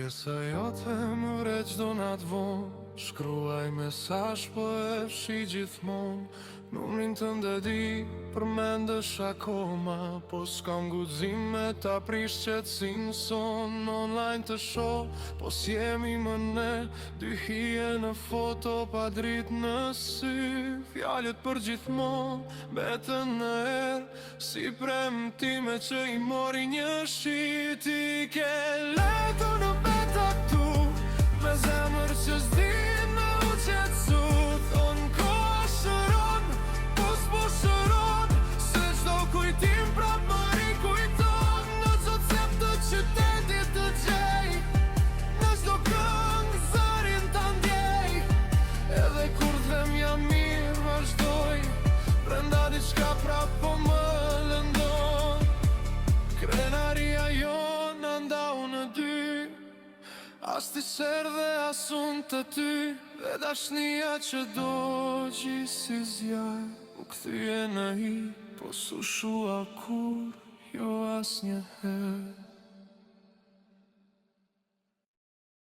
Shpresa jote më vre qdo natë vonë, shkruaj mesazh po e fshi gjithmonë. Numrin tënde di përmendesh akoma, po s'kam guxim me ta prish qetësinë son. Online të shoh, po s'jemi më ne, dy hije në foto pa dritë në sy. Fjalët për gjithmonë mbeten në erë, si premtime që i mori një shi. Ti ke letur në peta këtu, me zemër që s'di me u qetësu. Thonë koha shëron, po s'po shëron, se çdo kujtim prap më rikujton. Në çdo cep të qytetit të gjej, në çdo këngë zërin ta ndjej. Edhe kur them jam mirë vazhdoj, brenda diçka prap po më lëndon. Krenaria jon na ndau në dy, as ti ser dhe as unë të ty. Dhe dashnia që do si zjarr, u kthye në hi, po s'u shua kur, jo as njëherë.